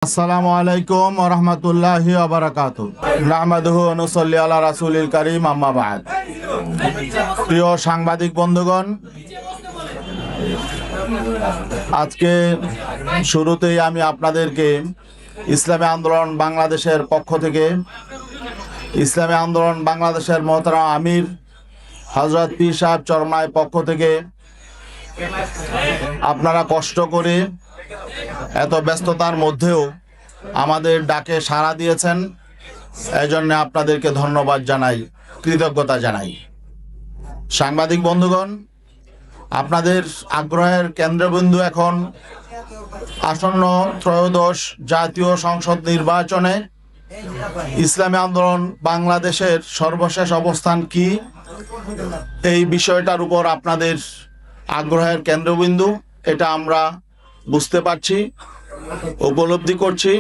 আসসালামু আলাইকুম ওয়া রাহমাতুল্লাহি ওয়া বারাকাতুহু। নাহমাদুহু ওয়া নুসাল্লি আলা রাসূলিল কারীম, আম্মা বা'দ। প্রিয় সাংবাদিক বন্ধুগণ, আজকে শুরুতেই আমি আপনাদেরকে ইসলামী আন্দোলন বাংলাদেশের পক্ষ থেকে ইসলামী আন্দোলন বাংলাদেশের মোহতারাম আমির হযরত পীর সাহেব চরমনাইর পক্ষ থেকে আপনারা কষ্ট করে এত ব্যস্ততার মধ্যেও আমাদের ডাকে সাড়া দিয়েছেন, এজন্য আপনাদেরকে ধন্যবাদ জানাই, কৃতজ্ঞতা জানাই। সাংবাদিক বন্ধুগণ, আপনাদের আগ্রহের কেন্দ্রবিন্দু এখন আসন্ন ত্রয়োদশ জাতীয় সংসদ নির্বাচনে ইসলামী আন্দোলন বাংলাদেশের সর্বশেষ অবস্থান কি, এই বিষয়টার উপর আপনাদের আগ্রহের কেন্দ্রবিন্দু। এটা আমরা বুঝতে পারছি, উপলব্ধি করছি।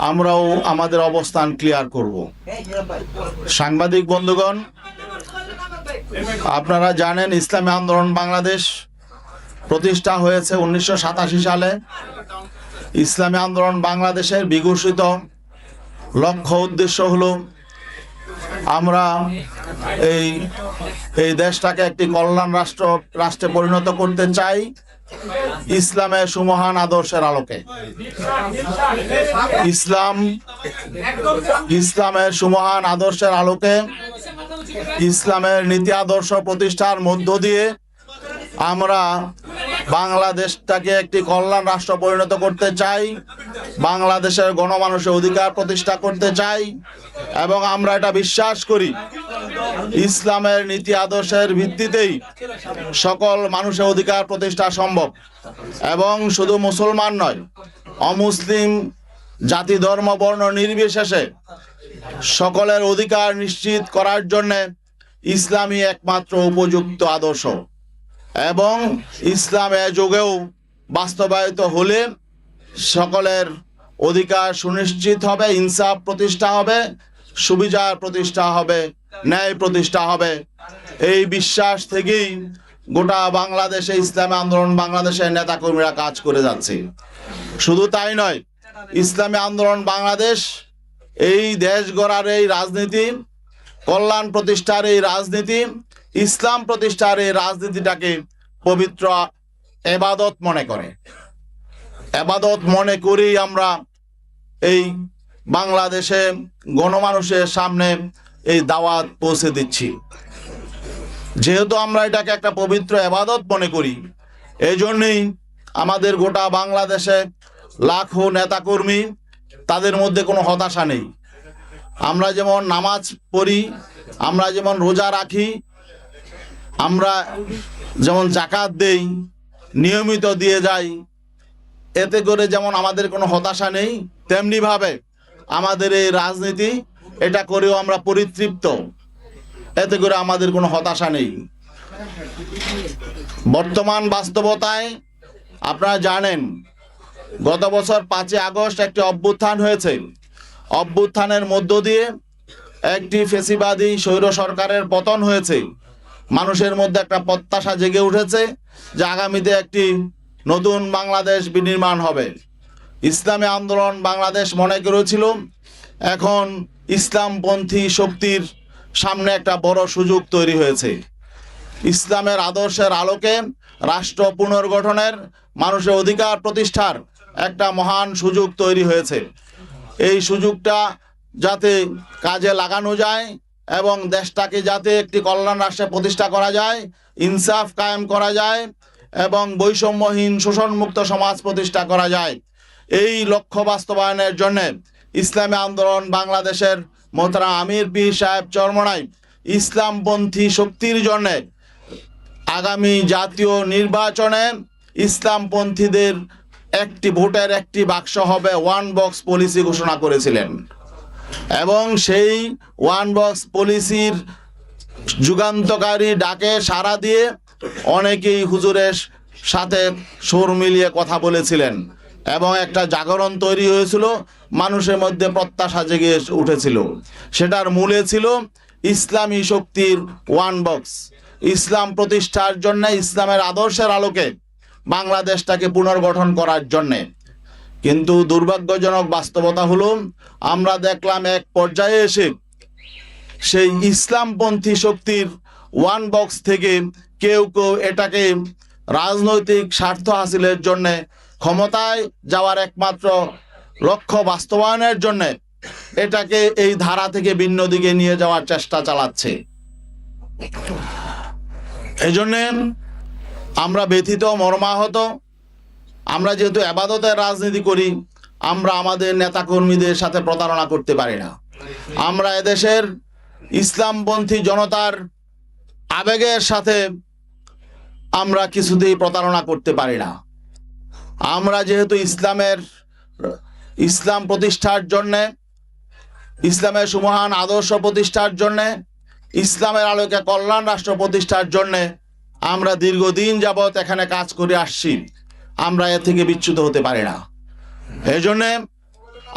আমরাও আমাদের অবস্থান ক্লিয়ার করব। সাংবাদিক বন্ধুগণ, আপনারা জানেন ইসলামী আন্দোলন বাংলাদেশ প্রতিষ্ঠা হয়েছে 1987 সালে। ইসলামী আন্দোলন বাংলাদেশের বিঘোষিত লক্ষ্য উদ্দেশ্য হলো আমরা এই দেশটাকে একটি কল্যাণ রাষ্ট্রে পরিণত করতে চাই ইসলামের সুমহান আদর্শের আলোকে। ইসলামের সুমহান আদর্শের আলোকে ইসলামের নীতি আদর্শ প্রতিষ্ঠার মধ্য দিয়ে আমরা বাংলাদেশটাকে একটি কল্যাণ রাষ্ট্র পরিণত করতে চাই, বাংলাদেশের গণমানুষের অধিকার প্রতিষ্ঠা করতে চাই, এবং আমরা এটা বিশ্বাস করি ইসলামের নীতি আদর্শের ভিত্তিতেই সকল মানুষের অধিকার প্রতিষ্ঠা সম্ভব। এবং শুধু মুসলমান নয়, অমুসলিম জাতি ধর্ম বর্ণ নির্বিশেষে সকলের অধিকার নিশ্চিত করার জন্য ইসলামই একমাত্র উপযুক্ত আদর্শ। এবং ইসলাম এ যুগেও বাস্তবায়িত হলে সকলের অধিকার সুনিশ্চিত হবে, ইনসাফ প্রতিষ্ঠা হবে, সুবিচার প্রতিষ্ঠা হবে, ন্যায় প্রতিষ্ঠা হবে। এই বিশ্বাস থেকেই গোটা বাংলাদেশে ইসলামী আন্দোলন বাংলাদেশের নেতাকর্মীরা কাজ করে যাচ্ছে। শুধু তাই নয়, ইসলামী আন্দোলন বাংলাদেশ এই দেশ গড়ার এই রাজনীতি, কল্যাণ প্রতিষ্ঠার এই রাজনীতি, ইসলাম প্রতিষ্ঠার এই রাজনীতিটাকে পবিত্র ইবাদত মনে করে। ইবাদত মনে করেই আমরা এই বাংলাদেশে গণমানুষের সামনে এই দাওয়াত পৌঁছে দিচ্ছি। যেহেতু আমরা এটাকে একটা পবিত্র ইবাদত মনে করি, এই জন্যই আমাদের গোটা বাংলাদেশে লাখো নেতাকর্মী, তাদের মধ্যে কোনো হতাশা নেই। আমরা যেমন নামাজ পড়ি, আমরা যেমন রোজা রাখি, আমরা যেমন যাকাত দেই, নিয়মিত দিয়ে যাই, এতে করে যেমন আমাদের কোনো হতাশা নেই, তেমনিভাবে আমাদের এই রাজনীতি এটা করেও আমরা পরিতৃপ্ত, এতে করে আমাদের কোনো হতাশা নেই। বর্তমান বাস্তবতায় আপনারা জানেন গত বছর 5 আগস্ট একটি অভ্যুত্থান হয়েছে। অভ্যুত্থানের মধ্য দিয়ে একটি ফ্যাসিবাদী স্বৈর সরকারের পতন হয়েছে। মানুষের মধ্যে একটা প্রত্যাশা জেগে উঠেছে যে আগামীতে একটি নতুন বাংলাদেশ বিনির্মাণ হবে। ইসলামী আন্দোলন বাংলাদেশ মনে করেছিল এখন ইসলামপন্থী শক্তির সামনে একটা বড় সুযোগ তৈরি হয়েছে। ইসলামের আদর্শের আলোকে রাষ্ট্র পুনর্গঠনের, মানুষের অধিকার প্রতিষ্ঠার একটা মহান সুযোগ তৈরি হয়েছে। এই সুযোগটা যাতে কাজে লাগানো যায় এবং দেশটাকে যাতে একটি কল্যাণ রাষ্ট্রে প্রতিষ্ঠা করা যায়, ইনসাফ কায়েম করা যায় এবং বৈষম্যহীন শোষণমুক্ত সমাজ প্রতিষ্ঠা করা যায়, এই লক্ষ্য বাস্তবায়নের জন্য ইসলামী আন্দোলন বাংলাদেশের মোহতারাম আমির পীর সাহেব চরমনাই ইসলামপন্থী শক্তির জন্য আগামী জাতীয় নির্বাচনে ইসলামপন্থীদের একটি ভোটের একটি বাক্স হবে, ওয়ান বক্স পলিসি ঘোষণা করেছিলেন। এবং সেই ওয়ান বক্স পলিসির যুগান্তকারী ডাকে সাড়া দিয়ে অনেকেই হুজুরের সাথে সুর মিলিয়ে কথা বলেছিলেন এবং একটা জাগরণ তৈরি হয়েছিল, মানুষের মধ্যে প্রত্যাশা জেগে উঠেছিল। সেটার মূলে ছিল ইসলামী শক্তির ওয়ান বক্স, ইসলাম প্রতিষ্ঠার জন্য, ইসলামের আদর্শের আলোকে বাংলাদেশটাকে পুনর্গঠন করার জন্যে। কিন্তু দুর্ভাগ্যজনক বাস্তবতা হলো আমরা দেখলাম এক পর্যায়ে এসে সেই ইসলামপন্থী শক্তির ওয়ান বক্স থেকে কেউ কেউ এটাকে রাজনৈতিক স্বার্থ হাসিলের জন্য, ক্ষমতায় যাওয়ার একমাত্র লক্ষ্য বাস্তবায়নের জন্য এটাকে এই ধারা থেকে ভিন্ন দিকে নিয়ে যাওয়ার চেষ্টা চালাচ্ছে। এই জন্যে আমরা ব্যথিত, মর্মাহত। আমরা যেহেতু ইবাদতের রাজনীতি করি, আমরা আমাদের নেতাকর্মীদের সাথে প্রতারণা করতে পারি না। আমরা এদেশের ইসলামপন্থী জনতার আবেগের সাথে আমরা কিছুতেই প্রতারণা করতে পারি না। আমরা যেহেতু ইসলাম প্রতিষ্ঠার জন্যে, ইসলামের সুমহান আদর্শ প্রতিষ্ঠার জন্যে, ইসলামের আলোকে কল্যাণ রাষ্ট্র প্রতিষ্ঠার জন্যে আমরা দীর্ঘদিন যাবৎ এখানে কাজ করে আসছি। আমরা এর থেকে বিচ্যুত হতে পারি না। এই জন্যে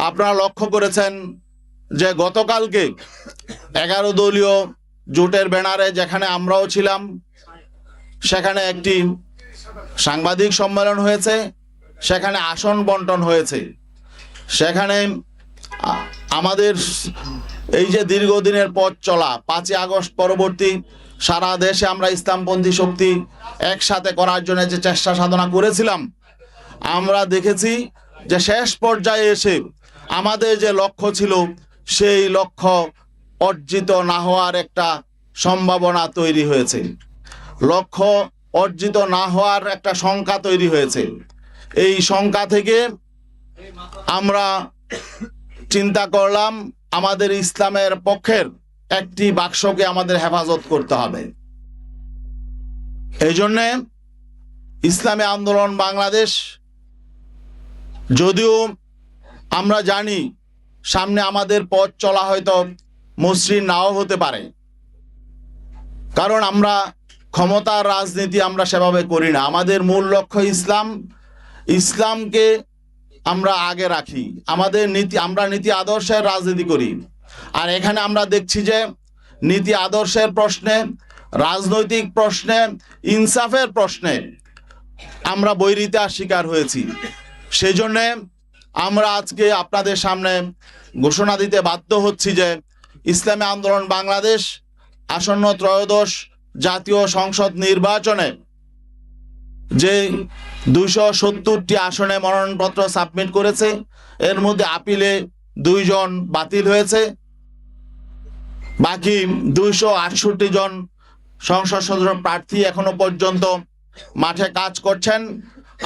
আপনারা লক্ষ্য করেছেন যে গতকালকে 11 দলীয় জোটের ব্যানারে যেখানে আমরাও ছিলাম, সেখানে একটি সাংবাদিক সম্মেলন হয়েছে, সেখানে আসন বন্টন হয়েছে। সেখানে আমাদের এই যে দীর্ঘদিনের পথ চলা, 5ই আগস্ট পরবর্তী সারা দেশে আমরা ইসলামপন্থী শক্তি একসাথে করার জন্য যে চেষ্টা সাধনা করেছিলাম, আমরা দেখেছি যে শেষ পর্যায়ে এসে আমাদের যে লক্ষ্য ছিল সেই লক্ষ্য অর্জিত না হওয়ার একটা সম্ভাবনা তৈরি হয়েছে। লক্ষ্য অর্জিত না হওয়ার একটা শঙ্কা তৈরি হয়েছে। এই শঙ্কা থেকে আমরা চিন্তা করলাম আমাদের ইসলামের পক্ষের একটি বাক্সকে আমাদের হেফাজত করতে হবে। এই জন্যে ইসলামী আন্দোলন বাংলাদেশ, যদিও আমরা জানি সামনে আমাদের পথ চলা হয়তো মসৃণ নাও হতে পারে, কারণ আমরা ক্ষমতার রাজনীতি আমরা সেভাবে করি না। আমাদের মূল লক্ষ্য ইসলামকে আমরা আগে রাখি। আমরা নীতি আদর্শের রাজনীতি করি। আর এখানে আমরা দেখছি যে নীতি আদর্শের প্রশ্নে, রাজনৈতিক প্রশ্নে, ইনসাফের প্রশ্নে আমরা বৈরিতার শিকার হয়েছি। সেই জন্যে আমরা আজকে আপনাদের সামনে ঘোষণা দিতে বাধ্য হচ্ছি যে ইসলামী আন্দোলন বাংলাদেশ আসন্ন ত্রয়োদশ জাতীয় সংসদ নির্বাচনে যে 270টি আসনে মনোনয়নপত্র সাবমিট করেছে, এর মধ্যে আপিলে 2 জন বাতিল হয়েছে। বাকি 268 জন সংসদ সদস্য প্রার্থী এখনো পর্যন্ত মাঠে কাজ করছেন।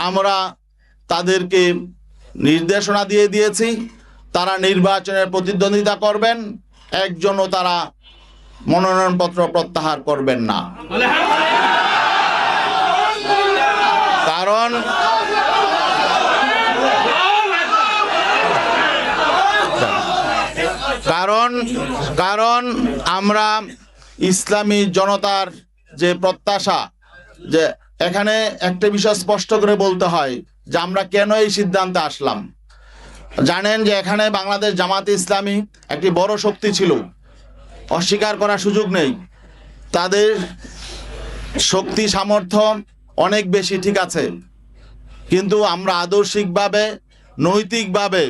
আমরা তাদেরকে নির্দেশনা দিয়ে দিয়েছি, তারা নির্বাচনের প্রতিদ্বন্দ্বিতা করবেন, একজনও তারা মনোনয়নপত্র প্রত্যাহার করবেন না। কারণ আমরা ইসলামী জনতার যে প্রত্যাশা, যে এখানে একটা বিষয় স্পষ্ট করে বলতে হয় যে আমরা কেন এই সিদ্ধান্তে আসলাম। জানেন যে এখানে বাংলাদেশ জামাতে ইসলামী একটি বড় শক্তি ছিল, অস্বীকার করার সুযোগ নেই। তাদের শক্তি সামর্থ্য অনেক বেশি, ঠিক আছে, কিন্তু আমরা আদর্শিকভাবে, নৈতিকভাবে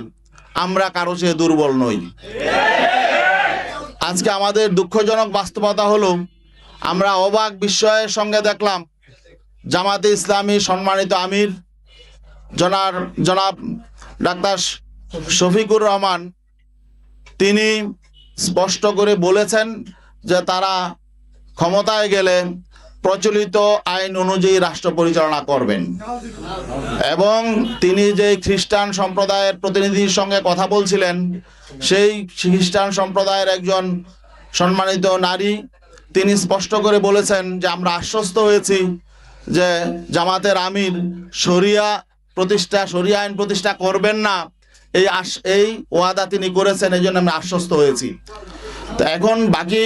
আমরা কারো চেয়ে দুর্বল নই। আজকে আমাদের দুঃখজনক বাস্তবতা হলো আমরা অবাক বিস্ময়ের সঙ্গে দেখলাম জামাতে ইসলামী সম্মানিত আমির জনাব ডাক্তার শফিকুর রহমান, তিনি স্পষ্ট করে বলেছেন যে তারা ক্ষমতায় গেলে প্রচলিত আইন অনুযায়ী রাষ্ট্র পরিচালনা করবেন। এবং তিনি যে খ্রিস্টান সম্প্রদায়ের প্রতিনিধির সঙ্গে কথা বলছিলেন, সেই খ্রিস্টান সম্প্রদায়ের একজন সম্মানিত নারী, তিনি স্পষ্ট করে বলেছেন যে আমরা আশ্বস্ত হয়েছি যে জামাতের আমির শরিয়া আইন প্রতিষ্ঠা করবেন না, এই ওয়াদা তিনি করেছেন, এই জন্য আমরা আশ্বস্ত হয়েছি। তো এখন বাকি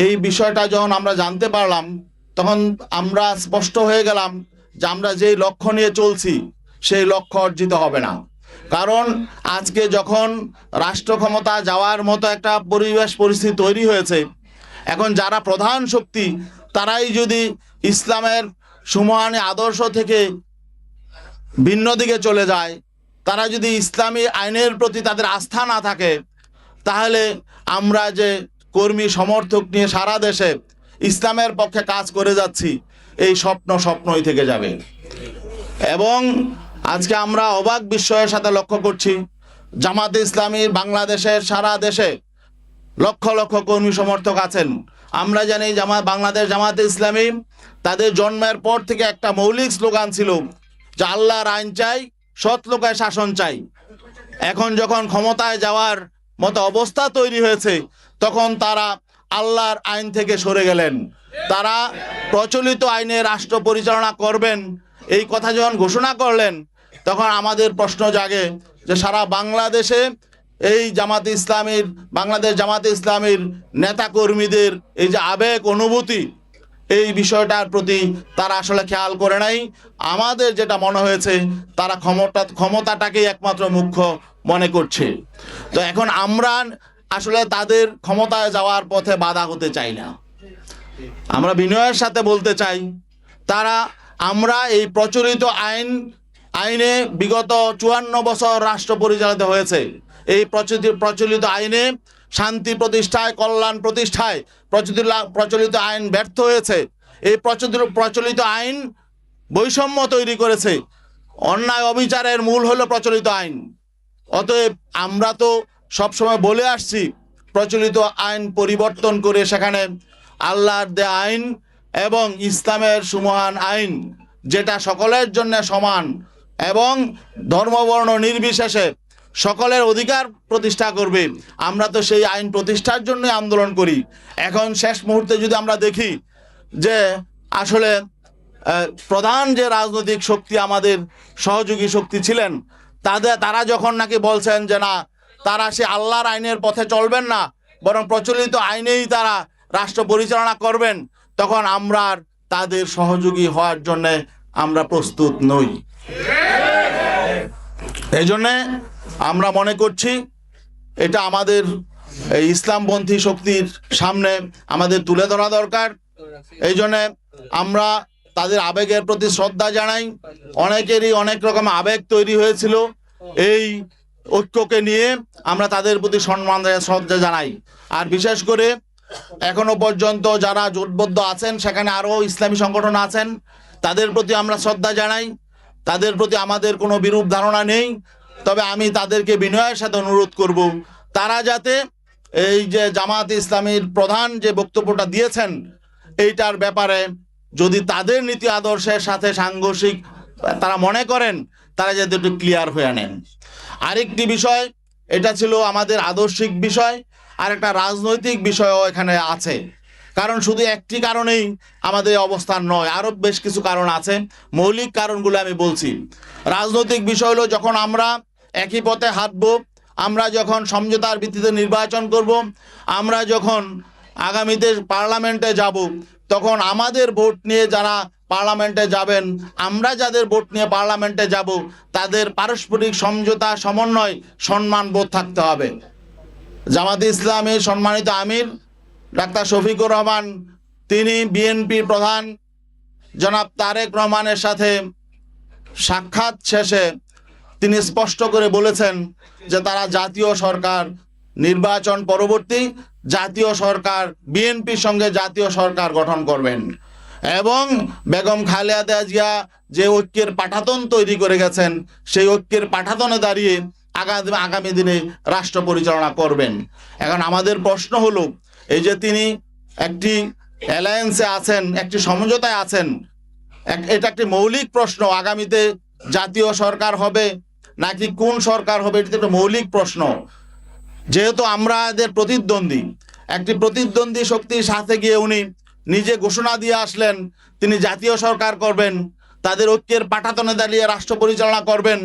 এই বিষয়টা যখন আমরা জানতে পারলাম, তখন আমরা স্পষ্ট হয়ে গেলাম যে আমরা যেই লক্ষ্য নিয়ে চলছি সেই লক্ষ্য অর্জিত হবে না। কারণ আজকে যখন রাষ্ট্র ক্ষমতা যাওয়ার মতো একটা পরিস্থিতি তৈরি হয়েছে, এখন যারা প্রধান শক্তি তারাই যদি ইসলামের সুমহানী আদর্শ থেকে ভিন্ন দিকে চলে যায়, তারা যদি ইসলামী আইনের প্রতি তাদের আস্থা না থাকে, তাহলে আমরা যে কর্মী সমর্থক নিয়ে সারা দেশে ইসলামের পক্ষে কাজ করে যাচ্ছি, এই স্বপ্নই থেকে যাবে। এবং আজকে আমরা অবাক বিস্ময়ের সাথে লক্ষ্য করছি, জামাতে ইসলামীর বাংলাদেশের সারা দেশে লক্ষ লক্ষ কর্মী সমর্থক আছেন। আমরা জানি বাংলাদেশ জামাতে ইসলামী তাদের জন্মের পর থেকে একটা মৌলিক স্লোগান ছিল যে আল্লাহর আইন চাই, সৎ লোকের শাসন চাই। এখন যখন ক্ষমতায় যাওয়ার মতো অবস্থা তৈরি হয়েছে, তখন তারা আল্লাহর আইন থেকে সরে গেলেন। তারা প্রচলিত আইনে রাষ্ট্র পরিচালনা করবেন এই কথা যখন ঘোষণা করলেন, তখন আমাদের প্রশ্ন জাগে যে সারা বাংলাদেশে এই বাংলাদেশ জামাতে ইসলামীর নেতা কর্মীদের এই যে আবেগ অনুভূতি, এই বিষয়টার প্রতি তারা আসলে খেয়াল করে নাই। আমাদের যেটা মনে হয়েছে, তারা ক্ষমতাটাকেই একমাত্র মুখ্য মনে করছে। তো এখন আমরা আসলে তাদের ক্ষমতায় যাওয়ার পথে বাধা হতে চাই না। আমরা বিনয়ের সাথে বলতে চাই, আমরা এই প্রচলিত আইনে বিগত 54 বছর রাষ্ট্র পরিচালিত হয়েছে। এই প্রচলিত আইনে শান্তি প্রতিষ্ঠায়, কল্যাণ প্রতিষ্ঠায় প্রচলিত আইন ব্যর্থ হয়েছে। এই প্রচলিত আইন বৈষম্য তৈরি করেছে। অন্যায় অবিচারের মূল হলো প্রচলিত আইন। অতএব আমরা তো সবসময় বলে আসছি, প্রচলিত আইন পরিবর্তন করে সেখানে আল্লাহর দেয়া আইন এবং ইসলামের সুমহান আইন, যেটা সকলের জন্য সমান এবং ধর্মবর্ণ নির্বিশেষে সকলের অধিকার প্রতিষ্ঠা করবে, আমরা তো সেই আইন প্রতিষ্ঠার জন্য আন্দোলন করি। এখন শেষ মুহূর্তে যদি আমরা দেখি যে আসলে প্রধান যে রাজনৈতিক শক্তি, আমাদের সহযোগী শক্তি ছিলেন, তারা যখন নাকি বলছেন যে না, তারা সে আল্লাহর আইনের পথে চলবেন না, বরং প্রচলিত আইনেই তারা রাষ্ট্র পরিচালনা করবেন, তখন আমরা তাদের সহযোগী হওয়ার জন্য আমরা প্রস্তুত নই। এই জন্যে আমরা মনে করছি এটা আমাদের এই ইসলামপন্থী শক্তির সামনে আমাদের তুলে ধরা দরকার। এই জন্যে আমরা তাদের আবেগের প্রতি শ্রদ্ধা জানাই। অনেকেরই অনেক রকম আবেগ তৈরি হয়েছিল, এই ঐক্যকে নিয়ে আমরা তাদের প্রতি সম্মান শ্রদ্ধা জানাই। আর বিশেষ করে এখনো পর্যন্ত যারা জোটবদ্ধ আছেন, সেখানে আরও ইসলামী সংগঠন আছেন, তাদের প্রতি আমরা শ্রদ্ধা জানাই। তাদের প্রতি আমাদের কোনো বিরূপ ধারণা নেই। তবে আমি তাদেরকে বিনয়ের সাথে অনুরোধ করব, তারা যাতে এই যে জামাতে ইসলামীর প্রধান যে বক্তব্যটা দিয়েছেন, এইটার ব্যাপারে যদি তাদের নীতি আদর্শের সাথে সাংঘর্ষিক তারা মনে করেন, তারা যাতে একটু ক্লিয়ার হয়ে নেন। আরেকটি বিষয়, এটা ছিল আমাদের আদর্শিক বিষয়, আর একটা রাজনৈতিক বিষয়ও এখানে আছে। কারণ শুধু একটি কারণেই আমাদের অবস্থান নয়, আরও বেশ কিছু কারণ আছে। মৌলিক কারণগুলো আমি বলছি। রাজনৈতিক বিষয় হলো, যখন আমরা একই পথে হাঁটব, আমরা যখন সমঝোতার ভিত্তিতে নির্বাচন করব, আমরা যখন আগামীতে পার্লামেন্টে যাব, তখন আমাদের ভোট নিয়ে যারা পার্লামেন্টে যাবেন, আমরা যাদের ভোট নিয়ে পার্লামেন্টে যাব, তাদের পারস্পরিক সমঝোতা, সমন্বয়, সম্মানবোধ থাকতে হবে। জামাতে ইসলামীর সম্মানিত আমির ডাক্তার শফিকুর রহমান, তিনি বিএনপির প্রধান জনাব তারেক রহমানের সাথে সাক্ষাৎ শেষে তিনি স্পষ্ট করে বলেছেন যে তারা জাতীয় সরকার, নির্বাচন পরবর্তী জাতীয় সরকার, বিএনপির সঙ্গে জাতীয় সরকার গঠন করবেন এবং বেগম খালেদা জিয়া যে ঐক্যের পাঠাতন তৈরি করে গেছেন, সেই ঐক্যের পাঠাতনে দাঁড়িয়ে আগামী দিনে রাষ্ট্র পরিচালনা করবেন। এখন আমাদের প্রশ্ন হলো, এই যে তিনি একটি অ্যালায়েন্সে আছেন, একটি সমঝোতায় আছেন, এটা একটি মৌলিক প্রশ্ন। আগামীতে জাতীয় সরকার হবে নাকি কোন সরকার হবে, এটা একটা মৌলিক প্রশ্ন। যেহেতু আমরা এদের প্রতিদ্বন্দ্বী, একটি প্রতিদ্বন্দ্বী শক্তির সাথে গিয়ে উনি নিজে ঘোষণা দিয়ে আসলেন তিনি জাতীয় সরকার করবেন, তাদের ঐক্যের পাঠাতনে দাঁড়িয়ে রাষ্ট্র পরিচালনা করবেন,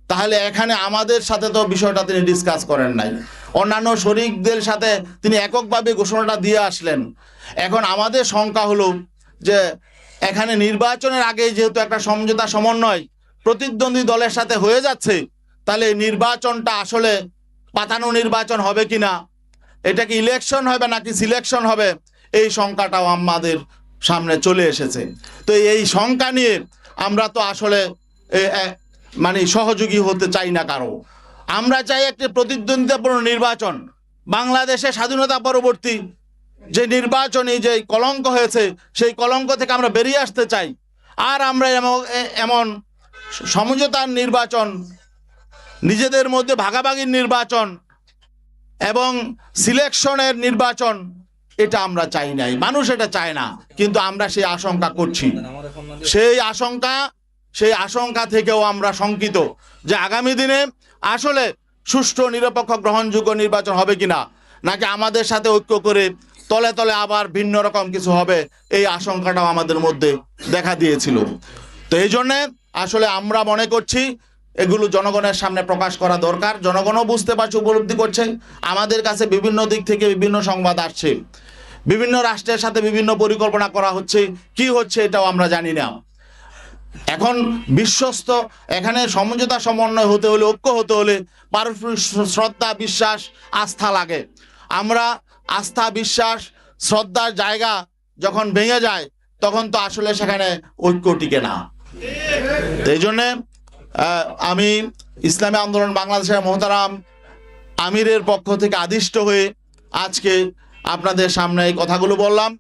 তাহলে এখানে আমাদের সাথে তো বিষয়টা তিনি ডিসকাস করেন নাই। অন্যান্য শরিকদের সাথে তিনি এককভাবে ঘোষণাটা দিয়ে আসলেন। এখন আমাদের শঙ্কা হলো যে এখানে নির্বাচনের আগে যেহেতু একটা সমঝোতা, সমন্বয় প্রতিদ্বন্দ্বী দলের সাথে হয়ে যাচ্ছে, তাহলে নির্বাচনটা আসলে পাতানো নির্বাচন হবে কিনা, এটা কি ইলেকশন হবে নাকি সিলেকশন হবে, এই শঙ্কাটাও আমাদের সামনে চলে এসেছে। তো এই শঙ্কা নিয়ে আমরা তো আসলে মানে সহযোগী হতে চাই না কারো। আমরা চাই একটি প্রতিদ্বন্দ্বিতাপূর্ণ নির্বাচন। বাংলাদেশে স্বাধীনতা পরবর্তী যে নির্বাচনী যে কলঙ্ক হয়েছে সেই কলঙ্ক থেকে আমরা বেরিয়ে আসতে চাই। আর আমরা এমন সমঝোতার নির্বাচন, নিজেদের মধ্যে ভাগাভাগির নির্বাচন এবং সিলেকশনের নির্বাচন এটা আমরা চাই নাই, মানুষ এটা চায় না, কিন্তু আমরা সেই আশঙ্কা করছি। সেই আশঙ্কা থেকেও আমরা শঙ্কিত যে আগামী দিনে আসলে সুষ্ঠু নিরপেক্ষ গ্রহণযোগ্য নির্বাচন হবে কিনা, নাকি আমাদের সাথে ঐক্য করে তলে তলে আবার ভিন্ন রকম কিছু হবে, এই আশঙ্কাটাও আমাদের মধ্যে দেখা দিয়েছিল। তো এই জন্যে আসলে আমরা মনে করছি এগুলো জনগণের সামনে প্রকাশ করা দরকার। জনগণও বুঝতে পারছে, উপলব্ধি করছে। আমাদের কাছে বিভিন্ন দিক থেকে বিভিন্ন সংবাদ আসছে, বিভিন্ন রাষ্ট্রের সাথে বিভিন্ন পরিকল্পনা করা হচ্ছে, কি হচ্ছে এটাও আমরা জানি না। এখন বিশ্বস্ত এখানে সমঝোতা সমন্বয় হতে হলে, ঐক্য হতে হলে পারস্পরিক শ্রদ্ধা, বিশ্বাস, আস্থা লাগে। আমরা আস্থা, বিশ্বাস, শ্রদ্ধার জায়গা যখন ভেঙে যায় তখন তো আসলে সেখানে ঐক্য টিকে না। এই জন্যে আমি ইসলামী আন্দোলন বাংলাদেশের মোহতারাম আমিরের পক্ষ থেকে আদিষ্ট হয়ে আজকে আপনাদের সামনে এই কথাগুলো বললাম।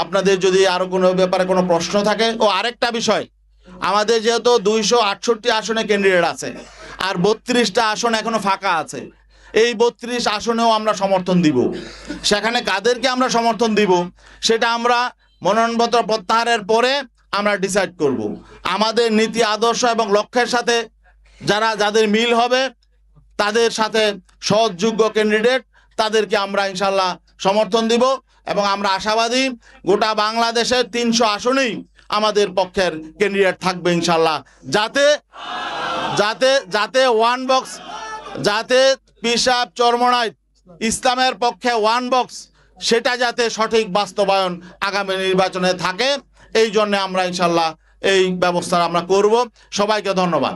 আপনাদের যদি আরো কোনো ব্যাপারে কোনো প্রশ্ন থাকে। ও আরেকটা বিষয়, আমাদের যেহেতু 268 আসনে ক্যান্ডিডেট আছে আর 32টা আসন এখনো ফাঁকা আছে, এই 32 আসনেও আমরা সমর্থন দিব। সেখানে কাদেরকে আমরা সমর্থন দিব সেটা আমরা মনোনয়নপত্র প্রত্যাহারের পরে আমরা ডিসাইড করব। আমাদের নীতি আদর্শ এবং লক্ষ্যের সাথে যাদের মিল হবে, তাদের সাথে সৎযোগ্য ক্যান্ডিডেট, তাদেরকে আমরা ইনশাল্লাহ সমর্থন দিব। এবং আমরা আশাবাদী গোটা বাংলাদেশের 300 আসনেই আমাদের পক্ষের ক্যান্ডিডেট থাকবে ইনশাল্লাহ, যাতে ওয়ান বক্স, যাতে পিসাব চরমনাই ইসলামের পক্ষে ওয়ান বক্স, সেটা যাতে সঠিক বাস্তবায়ন আগামী নির্বাচনে থাকে, এই জন্য আমরা ইনশাল্লাহ এই ব্যবস্থা আমরা করব। সবাইকে ধন্যবাদ।